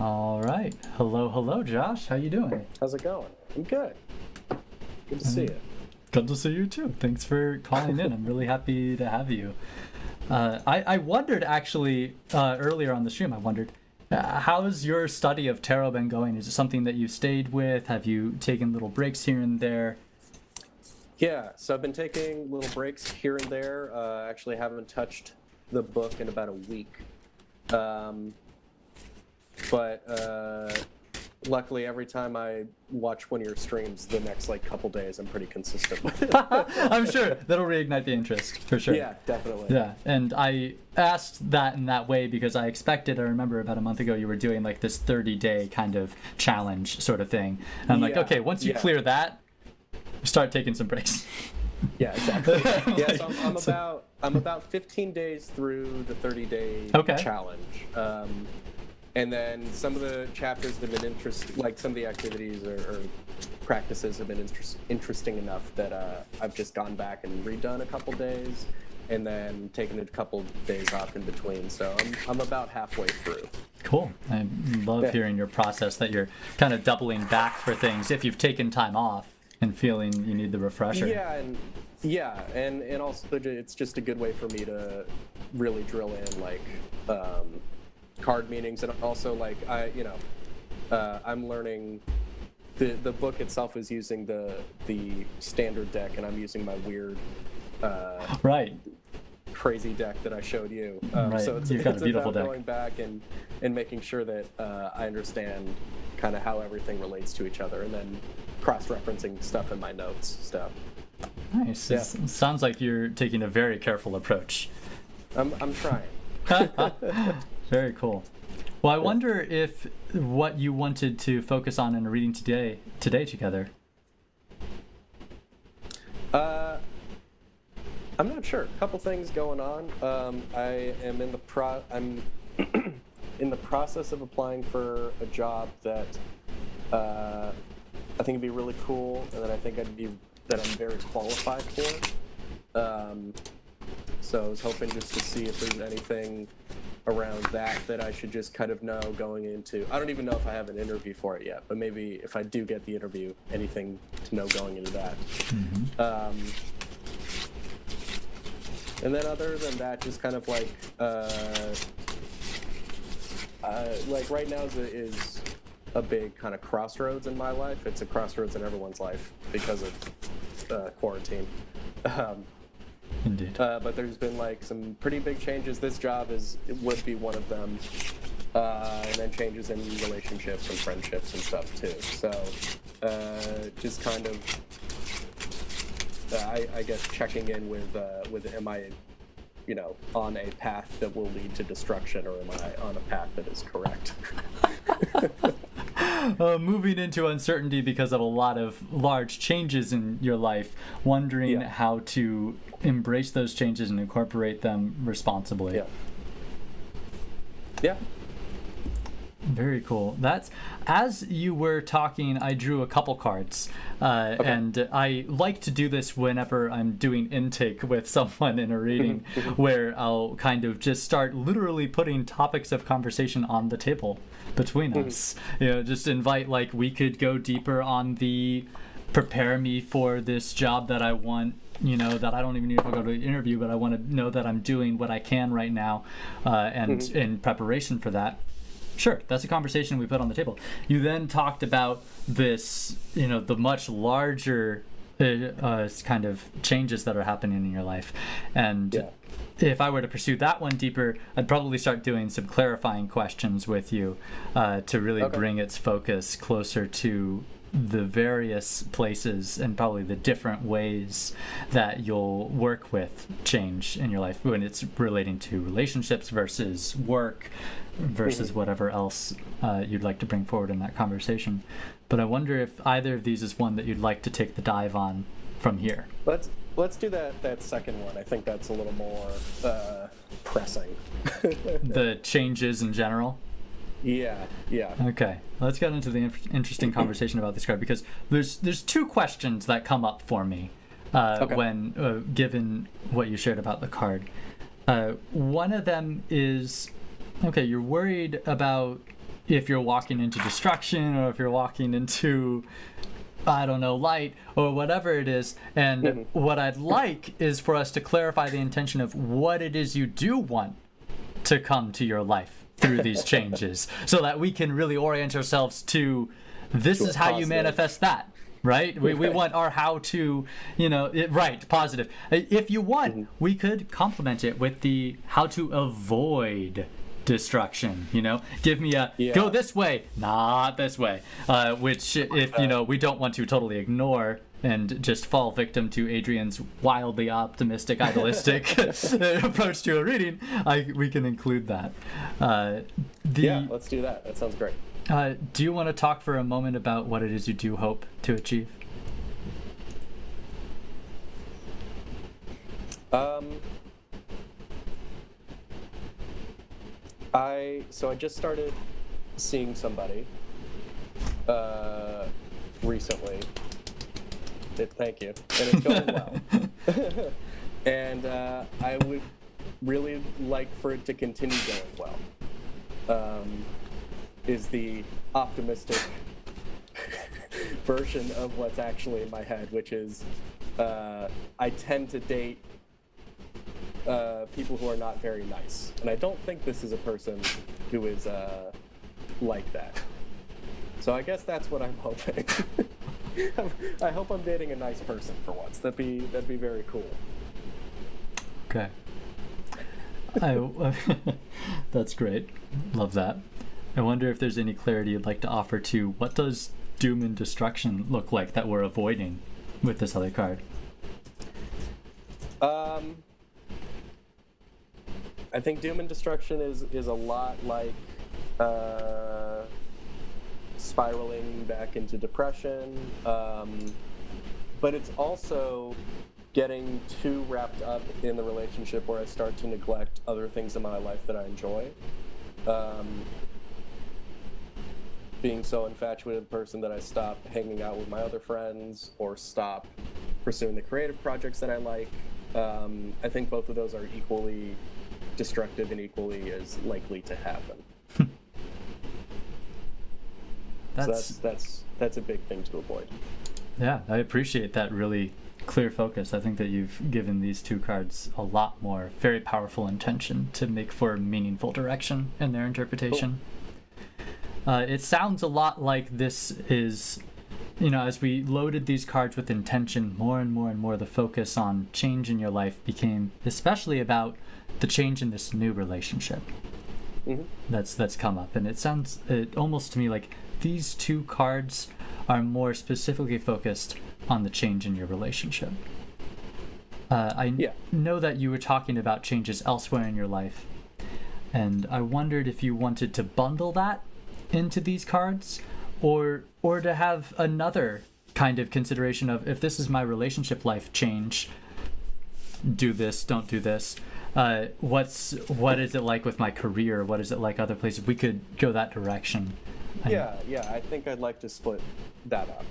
All right. Hello, hello, Josh. How you doing? How's it going? I'm good. Good to see you. Good to see you too. Thanks for calling in. I'm really happy to have you. I wondered actually earlier on the stream. I wondered how's your study of tarot been going? Is it something that you stayed with? Have you taken little breaks here and there? Yeah, so I've been taking little breaks here and there. Actually, haven't touched the book in about a week. But luckily, every time I watch one of your streams, the next couple days, I'm pretty consistent with it. I'm sure that'll reignite the interest for sure. Yeah, definitely. Yeah, and I asked that in that way because I remember about a month ago you were doing this 30-day kind of challenge sort of thing. And I'm like, okay, once you clear that, start taking some breaks. Yeah, exactly. Yeah, so I'm about 15 days through the 30-day challenge. And then some of the chapters have been some of the activities or practices have been interesting enough that I've just gone back and redone a couple days and then taken a couple days off in between. So I'm about halfway through. Cool. I love hearing your process that you're kind of doubling back for things if you've taken time off and feeling you need the refresher. And also it's just a good way for me to really drill in card meanings, and also I'm learning. The book itself is using the standard deck, and I'm using my weird crazy deck that I showed you. So it's a beautiful deck. Going back and making sure that I understand kind of how everything relates to each other, and then cross-referencing stuff in my notes. Nice. Yeah. It sounds like you're taking a very careful approach. I'm trying. Very cool. Well, I wonder if what you wanted to focus on in a reading today together. I'm not sure. A couple things going on. I am I'm in the process of applying for a job that I think would be really cool, and that I think I'm very qualified for. So I was hoping just to see if there's anything around that I should just kind of know going into. I don't even know if I have an interview for it yet, but maybe if I do get the interview, anything to know going into that. Mm-hmm. And then other than that, just kind of right now is a big kind of crossroads in my life. It's a crossroads in everyone's life because of quarantine. Indeed. But there's been some pretty big changes. This job would be one of them, and then changes in relationships and friendships and stuff too. So just kind of, I guess, checking in with am I, on a path that will lead to destruction, or am I on a path that is correct? Moving into uncertainty because of a lot of large changes in your life, wondering how to embrace those changes and incorporate them responsibly. Yeah. Very cool. As you were talking, I drew a couple cards, and I like to do this whenever I'm doing intake with someone in a reading, where I'll kind of just start literally putting topics of conversation on the table between us. Just invite, we could go deeper on the prepare me for this job that I want, that I don't even need to go to an interview, but I want to know that I'm doing what I can right now, and in preparation for that. Sure, that's a conversation we put on the table. You then talked about this, the much larger kind of changes that are happening in your life. And if I were to pursue that one deeper, I'd probably start doing some clarifying questions with you to really bring its focus closer to the various places and probably the different ways that you'll work with change in your life when it's relating to relationships versus work versus whatever else you'd like to bring forward in that conversation. But I wonder if either of these is one that you'd like to take the dive on from here. Let's do that second one. I think that's a little more pressing. The changes in general? Yeah. Okay, let's get into the interesting conversation about this card, because there's two questions that come up for me when given what you shared about the card. One of them is, okay, you're worried about if you're walking into destruction or if you're walking into, I don't know, light or whatever it is. And what I'd like is for us to clarify the intention of what it is you do want to come to your life through these changes, so that we can really orient ourselves to this is how you manifest that. Right? We want our how to, right, positive. If you want, we could complement it with the how to avoid destruction, give me a go this way, not this way, which if, we don't want to totally ignore and just fall victim to Adrian's wildly optimistic, idealistic approach to a reading, we can include that. Yeah, let's do that. That sounds great. Do you want to talk for a moment about what it is you do hope to achieve? I just started seeing somebody recently. Thank you. And it's going well. And I would really like for it to continue going well. Is the optimistic version of what's actually in my head, which is I tend to date people who are not very nice. And I don't think this is a person who is like that. So I guess that's what I'm hoping. I hope I'm dating a nice person for once. That'd be very cool. Okay. That's great. Love that. I wonder if there's any clarity you'd like to offer to what does doom and destruction look like that we're avoiding with this other card? I think doom and destruction is a lot like spiraling back into depression, but it's also getting too wrapped up in the relationship where I start to neglect other things in my life that I enjoy. Being so infatuated with the person that I stop hanging out with my other friends or stop pursuing the creative projects that I like. I think both of those are equally destructive and equally as likely to happen. That's a big thing to avoid. Yeah, I appreciate that really clear focus. I think that you've given these two cards a lot more very powerful intention to make for meaningful direction in their interpretation. Cool. It sounds a lot like this is, as we loaded these cards with intention, more and more and more the focus on change in your life became especially about the change in this new relationship that's come up. And it sounds almost to me like these two cards are more specifically focused on the change in your relationship. I know that you were talking about changes elsewhere in your life, and I wondered if you wanted to bundle that into these cards, or to have another kind of consideration of, if this is my relationship life change, do this, don't do this. What is it like with my career? What is it like other places? We could go that direction. Yeah, I think I'd like to split that up.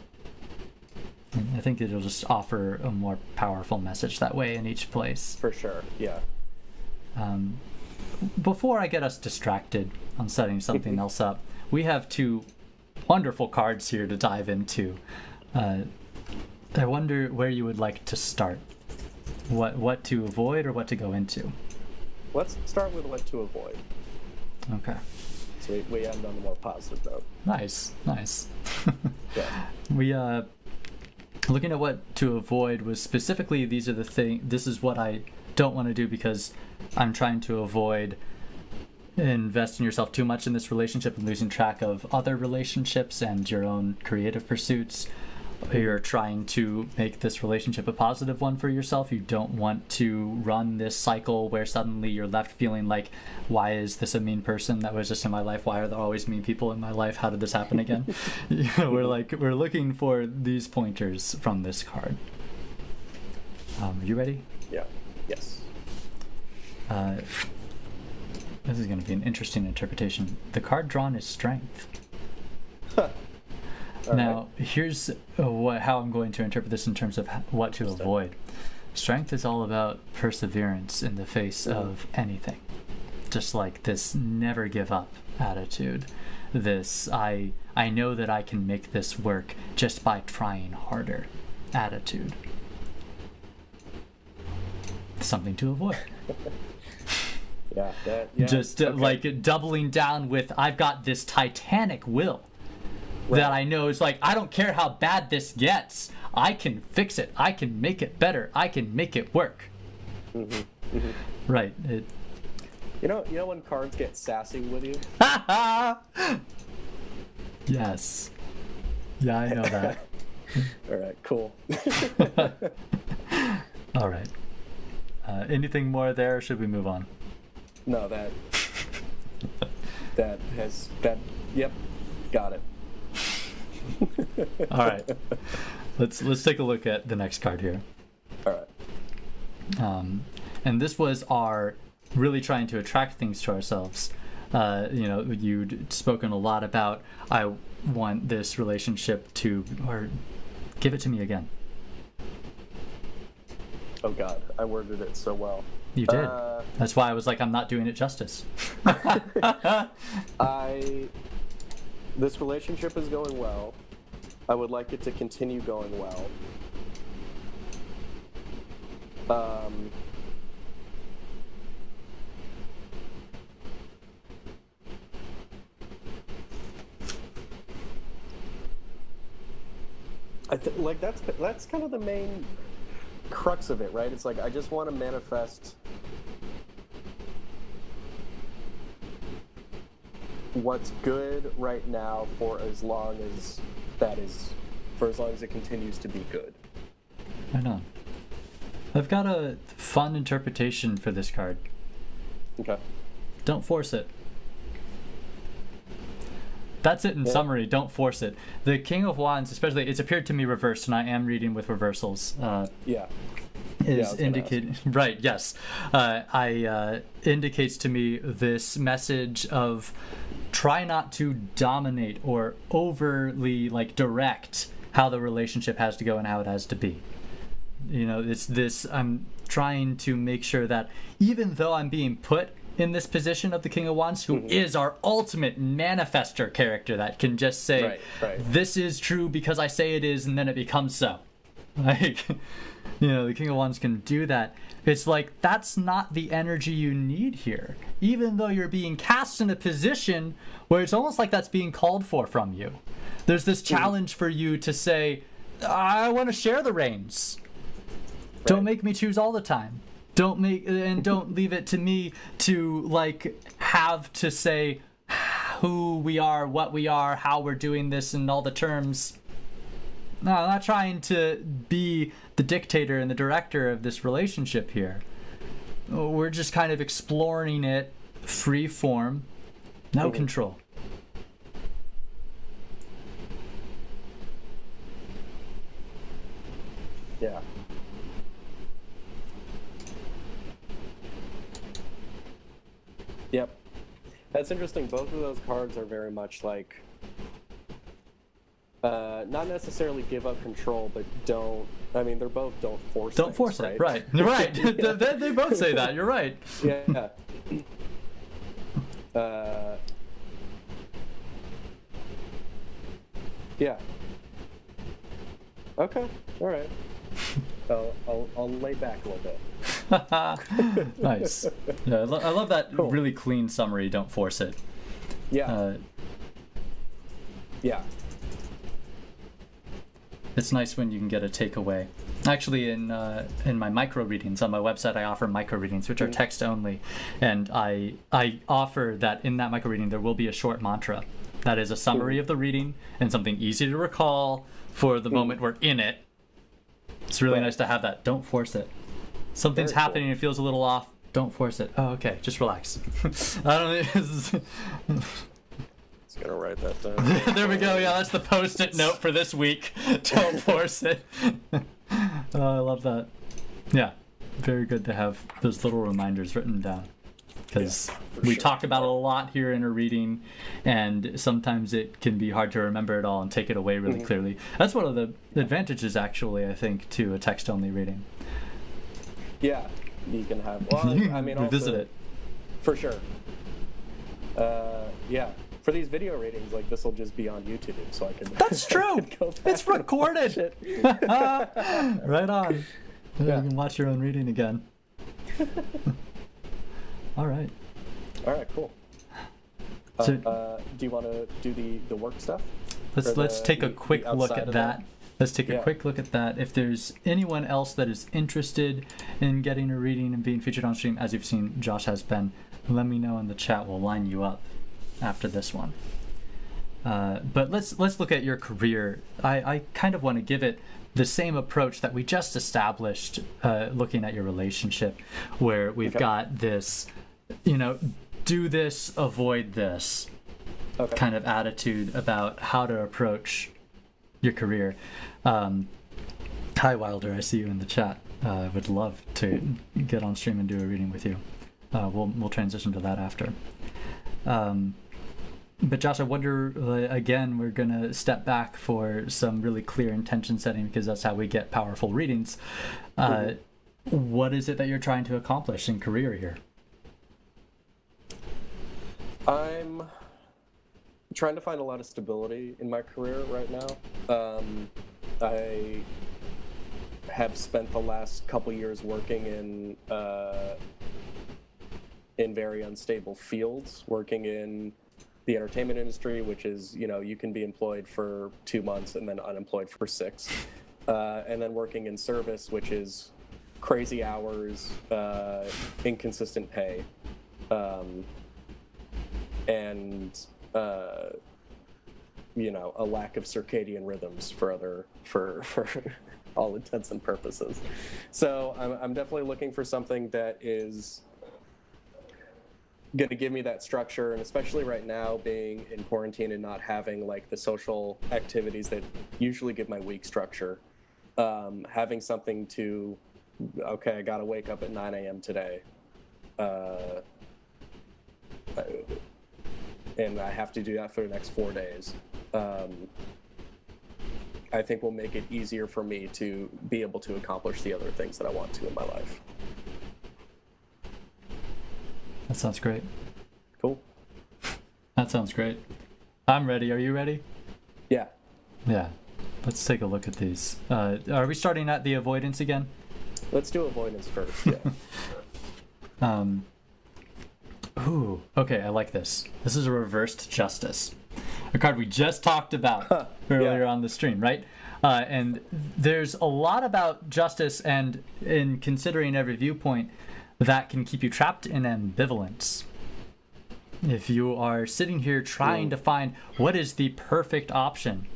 I think it'll just offer a more powerful message that way in each place. For sure, yeah. Before I get us distracted on setting something else up, we have two wonderful cards here to dive into. I wonder where you would like to start. What to avoid or what to go into? Let's start with what to avoid. Okay. So we end on a more positive note. Nice. Yeah. We looking at what to avoid was specifically these are the things. This is what I don't want to do because I'm trying to avoid investing yourself too much in this relationship and losing track of other relationships and your own creative pursuits. You're trying to make this relationship a positive one for yourself. You don't want to run this cycle where suddenly you're left feeling like, why is this a mean person that was just in my life? Why are there always mean people in my life? How did this happen again? We're looking for these pointers from this card. Are you ready? Yeah. Yes. This is going to be an interesting interpretation. The card drawn is Strength. Now, here's how I'm going to interpret this in terms of what to avoid. Strength is all about perseverance in the face of anything. just like this never give up attitude. This I know that I can make this work just by trying harder attitude. Something to avoid. Yeah, just okay. like doubling down with, I've got this titanic will that I know is like, I don't care how bad this gets, I can fix it, I can make it better, I can make it work. Right. You know when cards get sassy with you? Yes. Yeah, I know that. All right, cool. All right. Anything more there, or should we move on? No, yep, got it. All right. Let's take a look at the next card here. All right. And this was our really trying to attract things to ourselves. You'd spoken a lot about, I want this relationship to, or give it to me again. Oh God, I worded it so well. You did. That's why I was like, I'm not doing it justice. This relationship is going well. I would like it to continue going well. Like that's kind of the main crux of it, right? It's like I just want to manifest what's good right now for as long as it continues to be good. Right on. I've got a fun interpretation for this card. Okay. Don't force it. That's it in summary. Don't force it. The King of Wands, especially, it's appeared to me reversed, and I am reading with reversals. Is indicated right? Yes, indicates to me this message of try not to dominate or overly like direct how the relationship has to go and how it has to be. You know, it's this. I'm trying to make sure that even though I'm being put in this position of the King of Wands, who is our ultimate manifester character that can just say, this is true because I say it is, and then it becomes so. Like, the King of Wands can do that. It's like, that's not the energy you need here. Even though you're being cast in a position where it's almost like that's being called for from you. There's this challenge for you to say, I want to share the reins. Don't make me choose all the time. Don't leave it to me to like have to say who we are, what we are, how we're doing this, and all the terms. No, I'm not trying to be the dictator and the director of this relationship here. We're just kind of exploring it free form, no control. Yeah. Yep. That's interesting. Both of those cards are very much like, not necessarily give up control, but they're both don't force Don't things, force right? it, right. You're right. They both say that. You're right. Yeah. Yeah. Okay. All right. I'll lay back a little bit. Nice. Yeah, I love that really clean summary. Don't force it. Yeah. Yeah. It's nice when you can get a takeaway. Actually, in my micro readings on my website, I offer micro readings, which are text only, and I offer that in that micro reading there will be a short mantra that is a summary of the reading and something easy to recall for the moment we're in it. It's really nice to have that. Don't force it. Something's happening and it feels a little off. Don't force it. Oh, okay. Just relax. I don't know. Just gonna write that down. There we go. Yeah, that's the post-it note for this week. Don't force it. Oh, I love that. Yeah, very good to have those little reminders written down. Because we talked about it a lot here in a reading, and sometimes it can be hard to remember it all and take it away really clearly. That's one of the advantages, actually, I think, to a text-only reading. Yeah, you can have. Well, I mean, revisit also, it. For sure. Yeah. For these video readings, like this will just be on YouTube, so I can. That's true. It's recorded. Right on. Yeah. You can watch your own reading again. All right. All right. Cool. So, do you want to do the work stuff? let's take a quick look outside at of that. Let's take a Yeah. quick look at that. If there's anyone else that is interested in getting a reading and being featured on stream, as you've seen Josh has been, let me know in the chat. We'll line you up after this one. But let's look at your career. I kind of want to give it the same approach that we just established, looking at your relationship, where we've got this, do this, avoid this kind of attitude about how to approach your career. Hi Wilder, I see you in the chat. Would love to get on stream and do a reading with you. We'll transition to that after. But Josh, I wonder, again, we're going to step back for some really clear intention setting, because that's how we get powerful readings. What is it that you're trying to accomplish in career here? I'm trying to find a lot of stability in my career right now. I have spent the last couple years working in very unstable fields, working in the entertainment industry, which is, you can be employed for 2 months and then unemployed for 6. And then working in service, which is crazy hours, inconsistent pay, and a lack of circadian rhythms for all intents and purposes. So I'm definitely looking for something that is going to give me that structure, and especially right now, being in quarantine and not having like the social activities that usually give my week structure, having something to, okay, I got to wake up at 9 a.m. today, and I have to do that for the next 4 days. I think will make it easier for me to be able to accomplish the other things that I want to in my life. That sounds great. Cool. That sounds great. I'm ready. Are you ready? Yeah. Yeah. Let's take a look at these. Are we starting at the avoidance again? Let's do avoidance first. Yeah. Ooh. Okay, I like this. This is a reversed justice, a card we just talked about earlier on the stream, right? And there's a lot about justice, and in considering every viewpoint, that can keep you trapped in ambivalence. If you are sitting here trying to find what is the perfect option,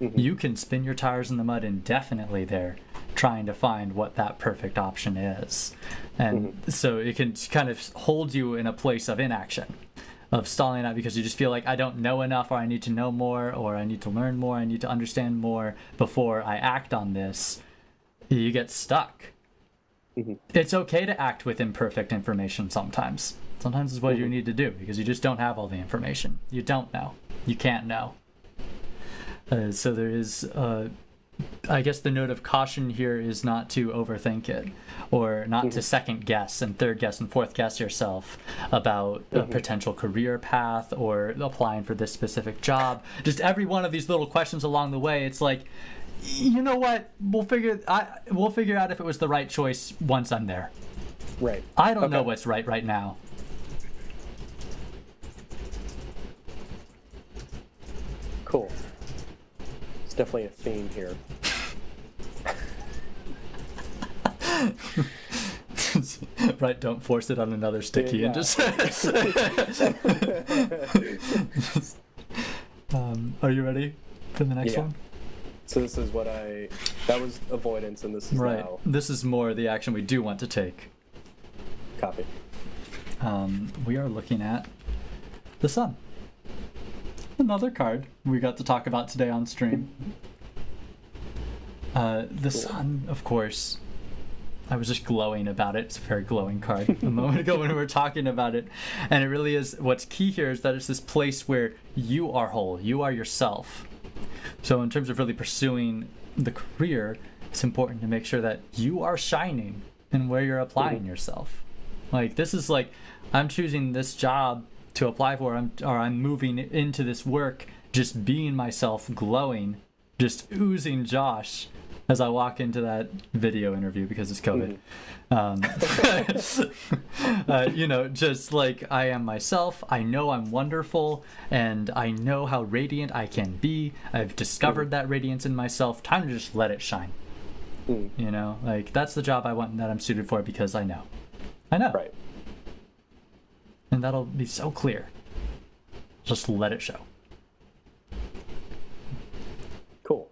you can spin your tires in the mud indefinitely there, trying to find what that perfect option is. And so it can kind of hold you in a place of inaction, of stalling out, because you just feel like, I don't know enough, or I need to know more, or I need to learn more, I need to understand more before I act on this. You get stuck. It's okay to act with imperfect information sometimes. Sometimes it's what you need to do, because you just don't have all the information. You don't know. You can't know. So there is, I guess the note of caution here is not to overthink it, or not to second guess and third guess and fourth guess yourself about a potential career path or applying for this specific job. Just every one of these little questions along the way, it's like, you know what? We'll figure out if it was the right choice once I'm there. Right. I don't know what's right now. Cool. It's definitely a theme here. Right, don't force it on another sticky and just are you ready for the next one? So this is that was avoidance, and this is now. This is more the action we do want to take. Copy. We are looking at the sun. Another card we got to talk about today on stream. The sun, of course. I was just glowing about it. It's a very glowing card a moment ago when we were talking about it. And it really is, what's key here is that it's this place where you are whole. You are yourself. So in terms of really pursuing the career, it's important to make sure that you are shining in where you're applying yourself. Like, this is like, I'm choosing this job to apply for, I'm moving into this work, just being myself, glowing, just oozing Josh as I walk into that video interview because it's COVID. You know, just like I am myself. I know I'm wonderful, and I know how radiant I can be. I've discovered that radiance in myself. Time to just let it shine. You know, like, that's the job I want and that I'm suited for because I know. Right. And that'll be so clear. Just let it show. Cool.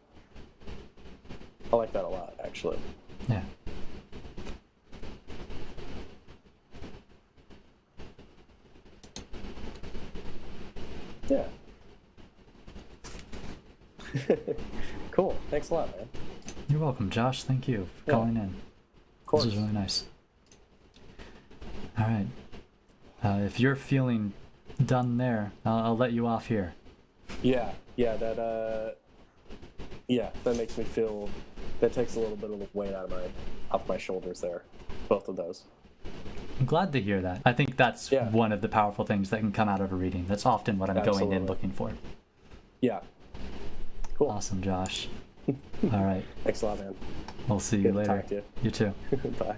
I like that a lot, actually. Yeah. Yeah. Cool. Thanks a lot, man. You're welcome, Josh. Thank you for calling in. Of course. This is really nice. All right. If you're feeling done there, I'll let you off here. Yeah, that makes me feel, that takes a little bit of the weight off my shoulders there, both of those. I'm glad to hear that. I think that's one of the powerful things that can come out of a reading. That's often what I'm going in looking for. Yeah. Cool. Awesome, Josh. All right. Thanks a lot, man. We'll see you later. Talk to you. You too. Bye.